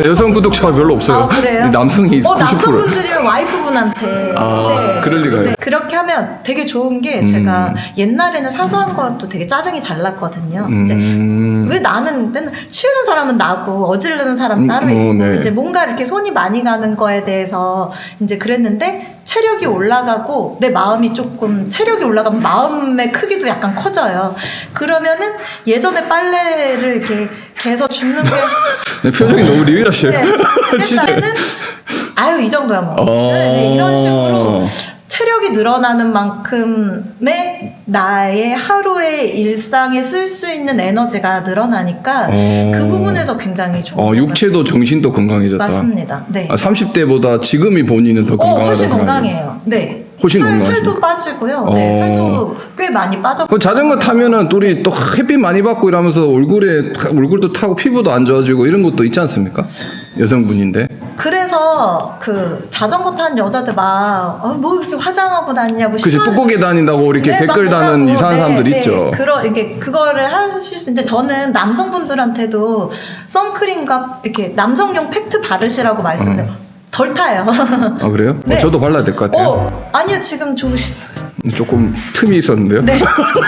Speaker 1: 여성 구독자가 별로 없어요.
Speaker 2: 아, 그래요?
Speaker 1: 남성이 90%.
Speaker 2: 남성분들이면 와이프분한테
Speaker 1: 그럴 리가요.
Speaker 2: 네, 그렇게 하면 되게 좋은 게 제가 옛날에는 사소한 것도 되게 짜증이 잘 났거든요. 이제 왜 나는 맨날 치우는 사람은 나고 어지르는 사람은 따로 있고
Speaker 1: 네.
Speaker 2: 이제 뭔가 이렇게 손이 많이 가는 거에 대해서 이제 그랬는데 체력이 올라가고 내 마음이 조금 체력이 올라가면 마음의 크기도 약간 커져요. 그러면은 예전에 빨래를 이렇게 개서 줍는 게
Speaker 1: 네, 표정이 너무 리얼하셔요.
Speaker 2: 네.
Speaker 1: 진짜.
Speaker 2: 때는 아유 이 정도야 뭐. 네, 이런 식으로 체력이 늘어나는 만큼의 나의 하루의 일상에 쓸 수 있는 에너지가 늘어나니까 그 부분에서 굉장히 좋은 것 같아요.
Speaker 1: 육체도 정신도 건강해졌다.
Speaker 2: 맞습니다. 네.
Speaker 1: 30대보다 지금이 본인은 더 건강하다.
Speaker 2: 훨씬
Speaker 1: 생각해요.
Speaker 2: 건강해요. 네.
Speaker 1: 훨씬 건강하죠.
Speaker 2: 살도 빠지고요. 네, 살도 꽤 많이 빠졌고.
Speaker 1: 그 자전거 타면은 또 우리 또 햇빛 많이 받고 이러면서 얼굴도 타고 피부도 안 좋아지고 이런 것도 있지 않습니까? 여성분인데.
Speaker 2: 그래서 그 자전거 타는 여자들 막 뭐 이렇게 화장하고 다니냐고
Speaker 1: 그치,
Speaker 2: 심한-
Speaker 1: 뚜껑에 다닌다고 이렇게
Speaker 2: 네,
Speaker 1: 댓글
Speaker 2: 막
Speaker 1: 다는
Speaker 2: 뭐라고.
Speaker 1: 이상한
Speaker 2: 네,
Speaker 1: 사람들
Speaker 2: 네.
Speaker 1: 있죠.
Speaker 2: 이렇게 그거를 하실 수 있는데 저는 남성분들한테도 선크림과 이렇게 남성용 팩트 바르시라고 말씀드려요. 덜 타요.
Speaker 1: 아, 그래요?
Speaker 2: 네.
Speaker 1: 저도 발라야 될 것 같아요.
Speaker 2: 아니요, 지금 좋으신.
Speaker 1: 조금 틈이 있었는데요.
Speaker 2: 네.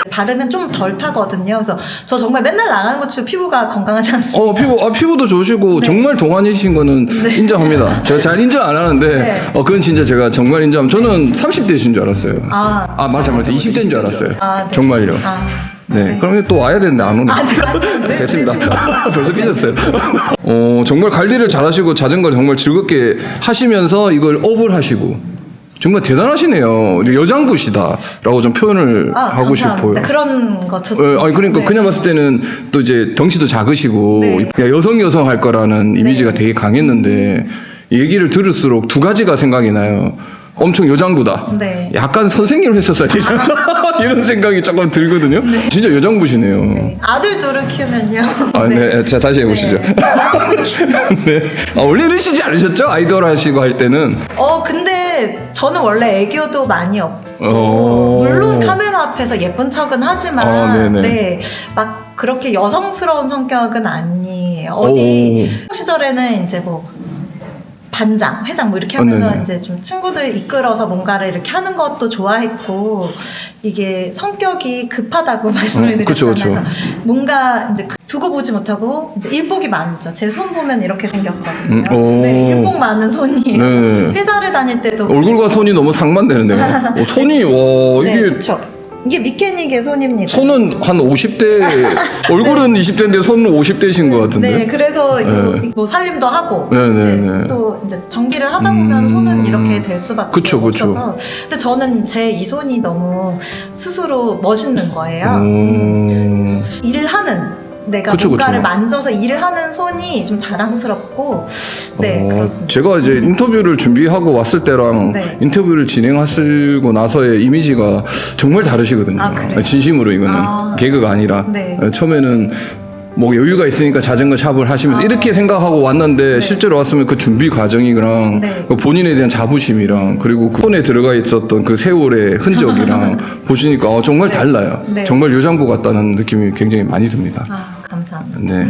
Speaker 2: 바르면 좀 덜 타거든요. 그래서 저 정말 맨날 나가는 것 치고 피부가 건강하지 않습니다.
Speaker 1: 피부도 좋으시고
Speaker 2: 네.
Speaker 1: 정말 동안이신 거는 인정합니다. 제가 잘 인정 안 하는데
Speaker 2: 네.
Speaker 1: 그건 진짜 제가 정말 인정하면 저는 30대이신 줄 알았어요. 맞아 20대인 줄 알았어요.
Speaker 2: 아, 네.
Speaker 1: 정말요. 네. 그러면 또 와야 되는데 안 오네.
Speaker 2: 네,
Speaker 1: 됐습니다. 벌써 삐졌어요. 정말 관리를 잘 하시고 자전거를 정말 즐겁게 하시면서 이걸 업을 하시고 정말 대단하시네요. 여장부시다라고 좀 표현을 하고
Speaker 2: 감사합니다.
Speaker 1: 싶어요.
Speaker 2: 그런 거 좋습니다.
Speaker 1: 아니 그러니까
Speaker 2: 네.
Speaker 1: 그냥 봤을 때는 또 이제 덩치도 작으시고
Speaker 2: 네.
Speaker 1: 야, 여성 할 거라는 이미지가
Speaker 2: 네.
Speaker 1: 되게 강했는데 얘기를 들을수록 두 가지가 생각이 나요. 엄청 여장부다.
Speaker 2: 네.
Speaker 1: 약간 선생님을 했었어야 되잖아. 이런 생각이 조금 들거든요. 진짜 여장부시네요.
Speaker 2: 네. 아들 둘을 키우면요.
Speaker 1: 네. 자, 다시 해보시죠. 네. 원래 이러시지 않으셨죠? 아이돌 하시고 할 때는.
Speaker 2: 근데 저는 원래 애교도 많이 없고
Speaker 1: 어.
Speaker 2: 물론 카메라 앞에서 예쁜 척은 하지만
Speaker 1: 네네.
Speaker 2: 네, 막 그렇게 여성스러운 성격은 아니에요. 어디 시절에는 이제 뭐 반장, 회장 뭐 이렇게 하면서
Speaker 1: 네네.
Speaker 2: 이제 좀 친구들 이끌어서 뭔가를 이렇게 하는 것도 좋아했고 이게 성격이 급하다고 말씀을
Speaker 1: 그쵸,
Speaker 2: 드렸잖아요.
Speaker 1: 그쵸.
Speaker 2: 그래서 뭔가 이제 두고 보지 못하고 이제 일복이 많죠. 제 손 보면 이렇게 생겼거든요. 네, 일복 많은 손이에요.
Speaker 1: 네.
Speaker 2: 회사를 다닐 때도
Speaker 1: 얼굴과 손이 너무 상반되는데요. 손이 와
Speaker 2: 네,
Speaker 1: 이게
Speaker 2: 그렇죠. 이게 미케닉의 손입니다.
Speaker 1: 손은 한 50대, 얼굴은 20대인데 손은 50대신 것 같은데.
Speaker 2: 네, 그래서 이거
Speaker 1: 네.
Speaker 2: 뭐 살림도 하고
Speaker 1: 네, 네,
Speaker 2: 이제
Speaker 1: 네.
Speaker 2: 또 이제 전기를 하다 보면 손은 이렇게 될 수밖에
Speaker 1: 그쵸, 그쵸.
Speaker 2: 없어서. 근데 저는 제 이 손이 너무 스스로 멋있는 거예요. 일을 하는 내가
Speaker 1: 그쵸,
Speaker 2: 뭔가를
Speaker 1: 그쵸.
Speaker 2: 만져서 일을 하는 손이 좀 자랑스럽고 네 그렇습니다.
Speaker 1: 제가 이제 인터뷰를 준비하고 왔을 때랑
Speaker 2: 네.
Speaker 1: 인터뷰를 진행하시고 나서의 이미지가 정말 다르시거든요.
Speaker 2: 아, 그래요?
Speaker 1: 진심으로 이거는 개그가 아니라
Speaker 2: 네.
Speaker 1: 처음에는 뭐 여유가 있으니까 자전거 샵을 하시면서 이렇게 생각하고 왔는데 실제로 왔으면 그 준비 과정이랑
Speaker 2: 네.
Speaker 1: 그 본인에 대한 자부심이랑 그리고 그 손에 들어가 있었던 그 세월의 흔적이랑 보시니까 정말 달라요.
Speaker 2: 네.
Speaker 1: 정말 여장부 같다는 느낌이 굉장히 많이 듭니다.
Speaker 2: 감사합니다.
Speaker 1: 네.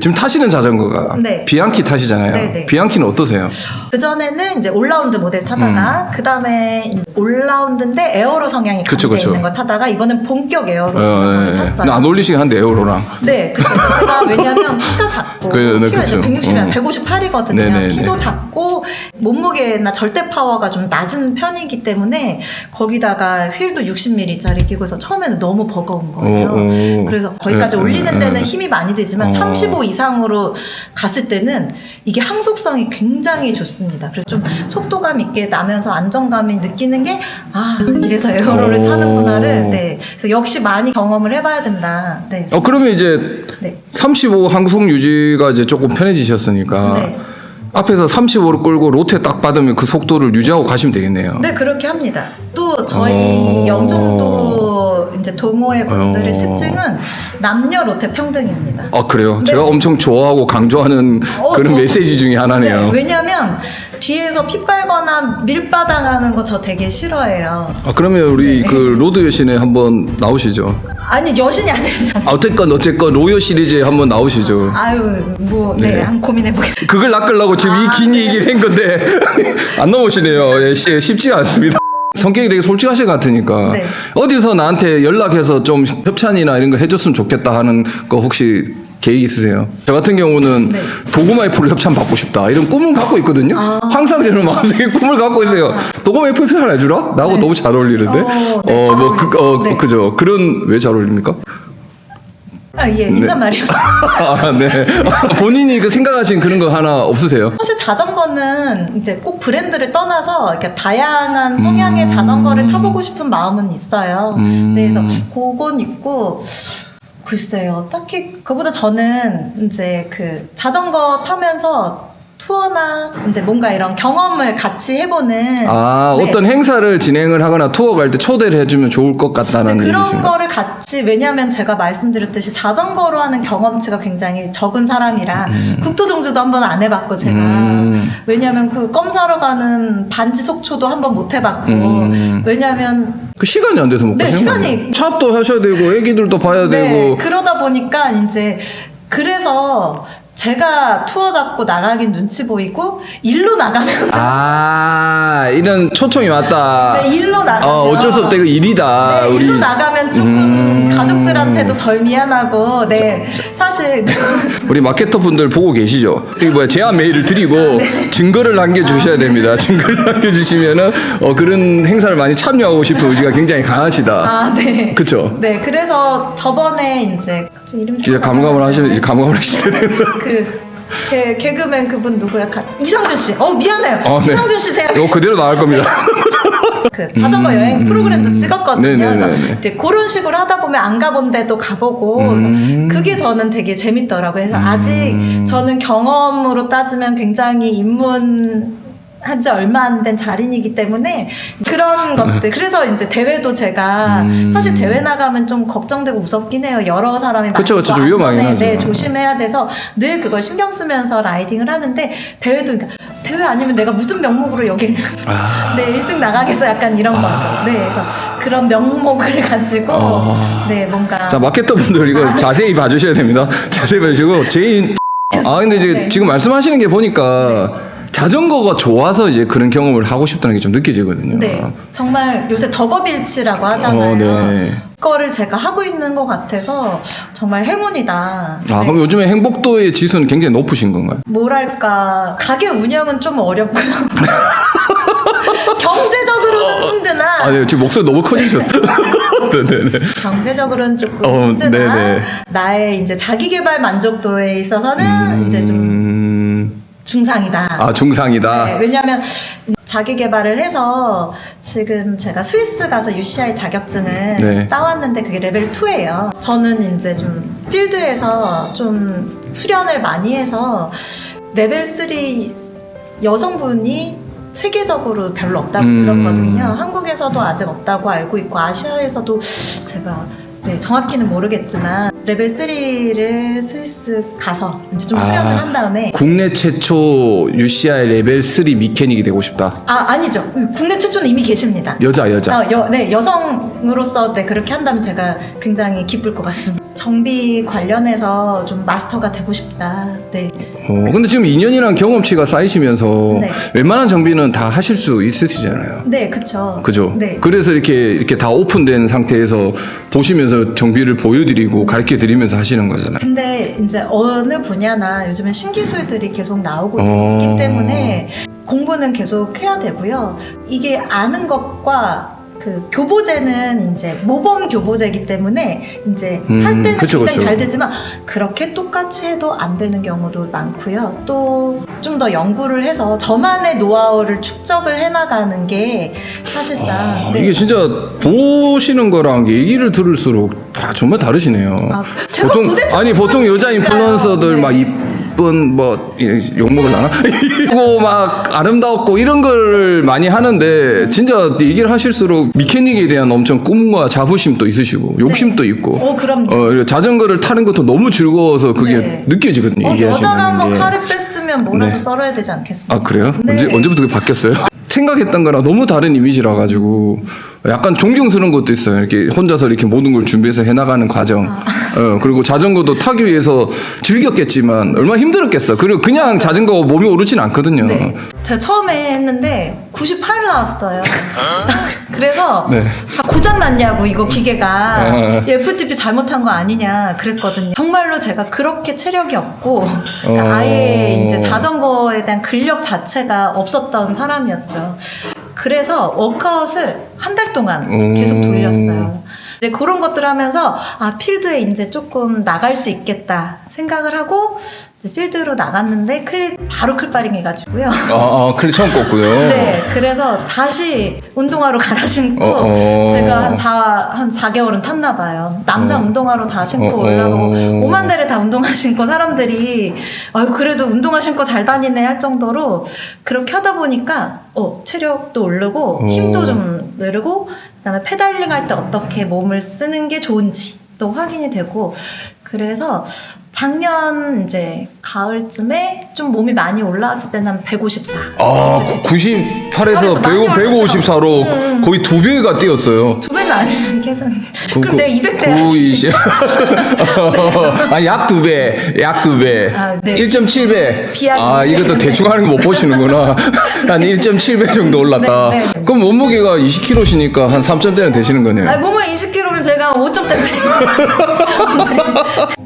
Speaker 1: 지금 타시는 자전거가
Speaker 2: 네.
Speaker 1: 비앙키 타시잖아요.
Speaker 2: 네, 네.
Speaker 1: 비앙키는 어떠세요?
Speaker 2: 그 전에는 이제 올라운드 모델 타다가 그 다음에 올라운드인데 에어로 성향이
Speaker 1: 그쵸,
Speaker 2: 강하게
Speaker 1: 그쵸.
Speaker 2: 있는 거 타다가 이번엔 본격 에어로 탔어요.
Speaker 1: 안 올리시긴 한데 에어로랑.
Speaker 2: 네, 그쵸. 제가 왜냐면 키가 작고
Speaker 1: 네,
Speaker 2: 키가 이제
Speaker 1: 그쵸.
Speaker 2: 160이랑 158이거든요.
Speaker 1: 네네네.
Speaker 2: 키도 작고 몸무게나 절대 파워가 좀 낮은 편이기 때문에 거기다가 휠도 60mm짜리 끼고 해서 처음에는 너무 버거운 거예요. 그래서 거기까지 올리는 데는 힘이 많이 들지만 35 이상으로 갔을 때는 이게 항속성이 굉장히 좋습니다. 그래서 좀 속도감 있게 나면서 안정감이 느끼는 게 이래서 에어로를 타는구나를 네. 그래서 역시 많이 경험을 해봐야 된다. 네.
Speaker 1: 그러면 이제
Speaker 2: 네.
Speaker 1: 35 항속 유지가 이제 조금 편해지셨으니까
Speaker 2: 네.
Speaker 1: 앞에서 35를 끌고 로테 딱 받으면 그 속도를 유지하고 가시면 되겠네요.
Speaker 2: 네, 그렇게 합니다. 또 저희 영종도 이제 동호회 분들의 특징은 남녀 로테 평등입니다.
Speaker 1: 아 그래요?
Speaker 2: 네.
Speaker 1: 제가 엄청 좋아하고 강조하는 그런 메시지 중에 하나네요.
Speaker 2: 네, 왜냐면 뒤에서 피 빨거나 밀바당하는 거 저 되게 싫어해요.
Speaker 1: 아 그러면 우리 그 로드 여신에 한번 나오시죠.
Speaker 2: 아니 여신이 아니잖아요.
Speaker 1: 아, 어쨌건 로여 시리즈에 한번 나오시죠.
Speaker 2: 아유 뭐 네, 한번 고민해 보겠습니다.
Speaker 1: 그걸 낚으려고 지금 이 긴 얘기를 한 건데 안 넘어오시네요. 예, 쉽지 않습니다. 성격이 되게 솔직하실 것 같으니까
Speaker 2: 네.
Speaker 1: 어디서 나한테 연락해서 좀 협찬이나 이런 거 해줬으면 좋겠다 하는 거 혹시 계획 있으세요? 저 같은 경우는
Speaker 2: 네.
Speaker 1: 도그마 애플 협찬 받고 싶다 이런 꿈을 갖고 있거든요. 항상 저는 마음속에 꿈을 갖고 있어요. 도그마 애플 협찬 해주라? 나하고 너무 잘 어울리는데?
Speaker 2: 네, 잘 어울리죠. 네.
Speaker 1: 그죠. 그런 왜 잘 어울립니까?
Speaker 2: 아 예, 인사말이었어요.
Speaker 1: 아, 네. 본인이 그 생각하신 그런 거 하나 없으세요?
Speaker 2: 사실 자전거는 이제 꼭 브랜드를 떠나서 이렇게 다양한 성향의 자전거를 타보고 싶은 마음은 있어요. 네, 그래서 그건 있고 글쎄요, 딱히 그보다 저는 이제 그 자전거 타면서 투어나 이제 뭔가 이런 경험을 같이 해보는 네.
Speaker 1: 어떤 행사를 진행을 하거나 투어 갈 때 초대를 해주면 좋을 것 같다는
Speaker 2: 네, 그런
Speaker 1: 얘기신가요?
Speaker 2: 거를 같이 왜냐하면 제가 말씀드렸듯이 자전거로 하는 경험치가 굉장히 적은 사람이라 국토종주도 한번 안 해봤고 제가 왜냐하면 그 껌 사러 가는 반지 속초도 한번 못 해봤고 왜냐하면
Speaker 1: 그 시간이 안 돼서 못
Speaker 2: 네,
Speaker 1: 가시는 거
Speaker 2: 시간이-
Speaker 1: 아니에요? 샵도 하셔야 되고 애기들도 봐야
Speaker 2: 네,
Speaker 1: 되고
Speaker 2: 그러다 보니까 이제 그래서 제가 투어 잡고 나가긴 눈치 보이고 일로 나가면
Speaker 1: 이런 초청이 왔다.
Speaker 2: 네, 일로 나가면
Speaker 1: 어쩔 수 없다. 이거 일이다.
Speaker 2: 네, 일로 나가면 조금 가족들한테도 덜 미안하고 네 사실
Speaker 1: 우리 마케터 분들 보고 계시죠? 이거 뭐야 제안 메일을 드리고 증거를 남겨주셔야 됩니다. 증거를 남겨주시면은 그런 행사를 많이 참여하고 싶은 의지가 굉장히 강하시다.
Speaker 2: 네.
Speaker 1: 그쵸?
Speaker 2: 네, 그래서 저번에 이제 갑자기 이름이
Speaker 1: 이제 감감을 하시면 이제 감감을 하시면
Speaker 2: 개그맨 그분 누구야? 이상준 씨. 미안해요.
Speaker 1: 네.
Speaker 2: 이상준 씨 제가
Speaker 1: 이거 그대로 나갈 겁니다.
Speaker 2: 그 자전거 여행 프로그램도 찍었거든요.
Speaker 1: 네네네네.
Speaker 2: 그래서 이제 그런 식으로 하다 보면 안 가본 데도 가보고 그래서 그게 저는 되게 재밌더라고요. 그래서 아직 저는 경험으로 따지면 굉장히 입문한 지 얼마 안 된 자린이기 때문에 그런 것들 그래서 이제 대회도 제가 사실 대회 나가면 좀 걱정되고 무섭긴 해요. 여러 사람이
Speaker 1: 그쵸,
Speaker 2: 많고
Speaker 1: 좀 위험하긴 하죠.
Speaker 2: 네, 조심해야 돼서 늘 그걸 신경 쓰면서 라이딩을 하는데 대회도 그러니까 대회 아니면 내가 무슨 명목으로 여기를 네 일찍 나가겠어 약간 이런 거죠. 네, 그래서 그런 명목을 가지고 네 뭔가
Speaker 1: 자 마케터 분들 이거 자세히 봐주셔야 됩니다. 자세히 봐주시고 근데 이제
Speaker 2: 네.
Speaker 1: 지금 말씀하시는 게 보니까 자전거가 좋아서 이제 그런 경험을 하고 싶다는 게 좀 느껴지거든요.
Speaker 2: 네, 정말 요새 덕업일치라고 하잖아요.
Speaker 1: 네.
Speaker 2: 그거를 제가 하고 있는 것 같아서 정말 행운이다. 네.
Speaker 1: 그럼 요즘에 행복도의 지수는 굉장히 높으신 건가요?
Speaker 2: 뭐랄까 가게 운영은 좀 어렵고요. 경제적으로는 힘드나
Speaker 1: 네, 지금 목소리 너무 커지셨어요. 네네네.
Speaker 2: 경제적으로는 조금 힘드나
Speaker 1: 네네.
Speaker 2: 나의 이제 자기 개발 만족도에 있어서는 이제 좀 중상이다.
Speaker 1: 중상이다.
Speaker 2: 네, 왜냐하면 자기 개발을 해서 지금 제가 스위스 가서 UCI 자격증을
Speaker 1: 네.
Speaker 2: 따왔는데 그게 레벨 2예요. 저는 이제 좀 필드에서 좀 수련을 많이 해서 레벨 3 여성분이 세계적으로 별로 없다고 들었거든요. 한국에서도 아직 없다고 알고 있고 아시아에서도 제가 정확히는 모르겠지만 레벨 3를 스위스 가서 이제 좀 수련을 한 다음에
Speaker 1: 국내 최초 UCI 레벨 3 미케닉이 되고 싶다.
Speaker 2: 아니죠. 국내 최초는 이미 계십니다.
Speaker 1: 여자.
Speaker 2: 네, 여성으로서 그렇게 한다면 제가 굉장히 기쁠 것 같습니다. 정비 관련해서 좀 마스터가 되고 싶다. 네.
Speaker 1: 근데 지금 2년이란 경험치가 쌓이시면서
Speaker 2: 네.
Speaker 1: 웬만한 정비는 다 하실 수 있으시잖아요.
Speaker 2: 네, 그쵸.
Speaker 1: 그죠?
Speaker 2: 네.
Speaker 1: 그래서 이렇게 다 오픈된 상태에서 보시면서 정비를 보여드리고 가르쳐 드리면서 하시는 거잖아요.
Speaker 2: 근데 이제 어느 분야나 요즘은 신기술들이 계속 나오고
Speaker 1: 어.
Speaker 2: 있기 때문에 공부는 계속 해야 되고요. 이게 아는 것과 그 교보제는 이제 모범 교보제이기 때문에 이제 할 때는
Speaker 1: 그쵸,
Speaker 2: 굉장히
Speaker 1: 그쵸.
Speaker 2: 잘 되지만 그렇게 똑같이 해도 안 되는 경우도 많고요. 또 좀 더 연구를 해서 저만의 노하우를 축적을 해나가는 게 사실상
Speaker 1: 이게 진짜 보시는 거랑 얘기를 들을수록 다 정말 다르시네요.
Speaker 2: 제가 도대체
Speaker 1: 보통 여자
Speaker 2: 몰라요.
Speaker 1: 인플루언서들
Speaker 2: 네.
Speaker 1: 막 이쁜 뭐 욕먹을 나나? 이거 막 아름다웠고 이런 걸 많이 하는데 진짜 얘기를 하실수록 미케닉에 대한 엄청 꿈과 자부심도 있으시고 욕심도 있고
Speaker 2: 그럼요.
Speaker 1: 자전거를 타는 것도 너무 즐거워서 그게
Speaker 2: 네.
Speaker 1: 느껴지거든요.
Speaker 2: 여자가 한번
Speaker 1: 게.
Speaker 2: 칼을 뺐으면 뭐라도
Speaker 1: 네.
Speaker 2: 썰어야 되지 않겠어요?
Speaker 1: 아 그래요?
Speaker 2: 네.
Speaker 1: 언제부터 그게 바뀌었어요? 생각했던 거랑 너무 다른 이미지라 가지고 약간 존경스러운 것도 있어요. 이렇게 혼자서 이렇게 모든 걸 준비해서 해나가는 과정. 그리고 자전거도 타기 위해서 즐겼겠지만 얼마나 힘들었겠어. 그리고 그냥 자전거 몸이 오르진 않거든요.
Speaker 2: 네. 제가 처음에 했는데 98 나왔어요. 그래서
Speaker 1: 네.
Speaker 2: 고장 났냐고 이거 기계가 FTP 잘못한 거 아니냐 그랬거든요. 정말로 제가 그렇게 체력이 없고 아예 이제 자전거에 대한 근력 자체가 없었던 사람이었죠. 그래서 워크아웃을 한 달 동안 계속 돌렸어요. 이제 그런 것들 하면서 필드에 이제 조금 나갈 수 있겠다 생각을 하고 이제 필드로 나갔는데 바로 클바링 해가지고요.
Speaker 1: 클릿 처음 꽂고요.
Speaker 2: 네, 그래서 다시 운동화로 갈아 신고 제가 한 4개월은 탔나 봐요. 남산 운동화로 다 신고 올라가고 5만 대를 다 운동화 신고 사람들이 그래도 운동화 신고 잘 다니네 할 정도로 그렇게 하다 보니까 체력도 오르고 힘도 좀 늘고 그다음에 페달링 할 때 어떻게 몸을 쓰는 게 좋은지 또 확인이 되고 그래서 작년 이제 가을쯤에 좀 몸이 많이 올라왔을 때는 한 154.
Speaker 1: 98에서 154로 거의 2배가 뛰었어요.
Speaker 2: 2배는 아니는 계산. 그럼 내가 200대 해야지.
Speaker 1: 약 2배.
Speaker 2: 네.
Speaker 1: 1.7배.
Speaker 2: 비약이.
Speaker 1: 이것도 대충 하는 거 못 보시는구나. 한 1.7배 정도 올랐다.
Speaker 2: 네.
Speaker 1: 그럼 몸무게가 20kg시니까 한 3점대는 되시는 거네요.
Speaker 2: 몸은 20kg면 제가 5점대.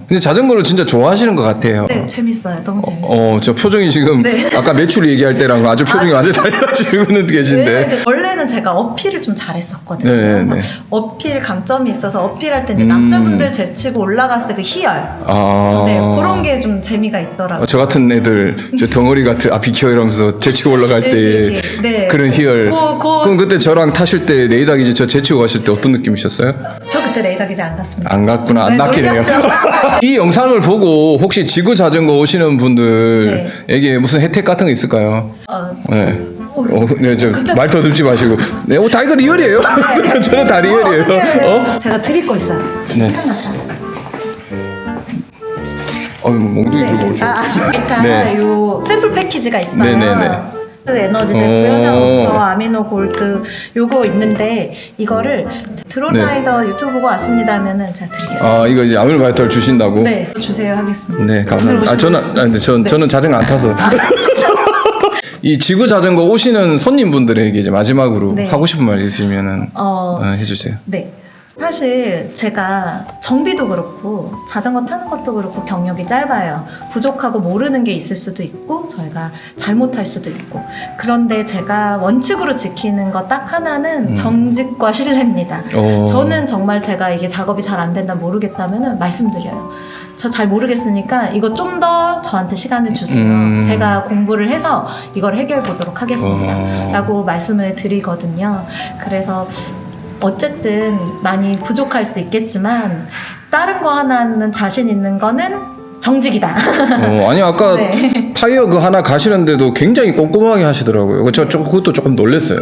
Speaker 1: 근데 자전거를 진짜 좋아하시는 것 같아요.
Speaker 2: 네, 재밌어요. 너무 재밌어요.
Speaker 1: 저 표정이 지금
Speaker 2: 네.
Speaker 1: 아까 매출 얘기할 때랑 아주 표정이 완전 달라지고는 계신데.
Speaker 2: 네, 이제 원래는 제가 어필을 좀 잘했었거든요.
Speaker 1: 네,
Speaker 2: 그래서
Speaker 1: 네.
Speaker 2: 어필 강점이 있어서 어필할 때 이제 남자분들 제치고 올라갔을 때 그 희열. 네, 그런 게 좀 재미가 있더라고요.
Speaker 1: 저 같은 애들 저 덩어리 같은 비켜 이러면서 제치고 올라갈 때
Speaker 2: 네.
Speaker 1: 그런 희열. 그럼 그때 저랑 타실 때 레이더 기지 저 제치고 가실 때 어떤 느낌이셨어요?
Speaker 2: 저 그때 레이더 기지 안 갔습니다.
Speaker 1: 안 갔구나. 안
Speaker 2: 네,
Speaker 1: 낚이네요.
Speaker 2: 놀랐죠.
Speaker 1: 이 영상을 보고 혹시 지구 자전거 오시는 분들에게 무슨 혜택 같은 거 있을까요? 네. 말 더듬지 마시고. 네, 다 이거 리얼이에요. 저는 다 리얼이에요.
Speaker 2: 제가 드릴 거 있어요.
Speaker 1: 네. 몽둥이 들고 오죠.
Speaker 2: 일단
Speaker 1: 네.
Speaker 2: 요 샘플 패키지가 있어요.
Speaker 1: 네네네.
Speaker 2: 그 에너지 제품, 현상부터 아미노 골드 요거 있는데 이거를 드론라이더 유튜브 보고 왔습니다 하면은 제가 드리겠습니다.
Speaker 1: 이거 이제 아미노 바이탈 주신다고?
Speaker 2: 네, 주세요 하겠습니다.
Speaker 1: 네, 감사합니다. 저는 자전거 안 타서. 이 지구 자전거 오시는 손님분들에게 이제 마지막으로
Speaker 2: 네.
Speaker 1: 하고 싶은 말 있으시면은 해주세요.
Speaker 2: 네. 사실 제가 정비도 그렇고 자전거 타는 것도 그렇고 경력이 짧아요. 부족하고 모르는 게 있을 수도 있고 저희가 잘못할 수도 있고 그런데 제가 원칙으로 지키는 거 딱 하나는 정직과 신뢰입니다. 저는 정말 제가 이게 작업이 잘 안 된다 모르겠다면 말씀드려요. 저 잘 모르겠으니까 이거 좀 더 저한테 시간을 주세요. 제가 공부를 해서 이걸 해결해 보도록 하겠습니다. 라고 말씀을 드리거든요. 그래서 어쨌든 많이 부족할 수 있겠지만 다른 거 하나는 자신 있는 거는 정직이다.
Speaker 1: 아니 아까
Speaker 2: 네.
Speaker 1: 타이어 그 하나 가시는데도 굉장히 꼼꼼하게 하시더라고요. 그것도 조금 놀랐어요.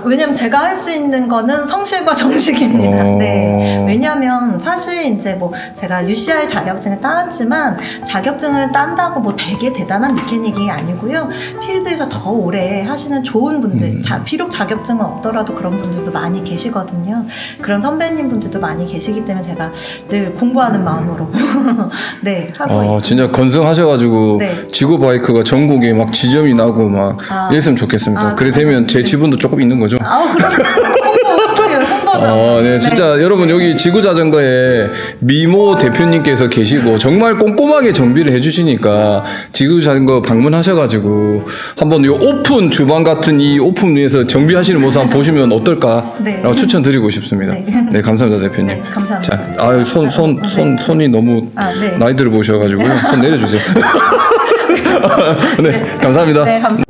Speaker 2: 왜냐면 제가 할 수 있는 거는 성실과 정직입니다. 네. 왜냐면 사실 이제 뭐 제가 UCI 자격증을 따왔지만 자격증을 딴다고 뭐 되게 대단한 미케닉이 아니고요. 필드에서 더 오래 하시는 좋은 분들, 비록 자격증은 없더라도 그런 분들도 많이 계시거든요. 그런 선배님 분들도 많이 계시기 때문에 제가 늘 공부하는 마음으로 네, 하고 있습니다.
Speaker 1: 진짜 건승하셔가지고
Speaker 2: 네.
Speaker 1: 지구 바이크가 전국에 막 지점이 나고 막 이랬으면 좋겠습니다. 그래 되면 제 지분도 조금 있는 거죠.
Speaker 2: 그럼 홍보다.
Speaker 1: 네, 진짜 여러분 여기 지구 자전거에 미모 대표님께서 계시고 정말 꼼꼼하게 정비를 해주시니까 지구 자전거 방문하셔가지고 한번 이 오픈 주방 같은 이 오픈 위에서 정비하시는 모습 한번 보시면 어떨까?
Speaker 2: 네.
Speaker 1: 추천드리고 싶습니다. 네, 감사합니다 대표님.
Speaker 2: 네, 감사합니다.
Speaker 1: 자, 손이 너무
Speaker 2: 네.
Speaker 1: 나이 들어 보셔가지고요. 손 내려주세요. 네, 감사합니다.
Speaker 2: 네, 감사합니다.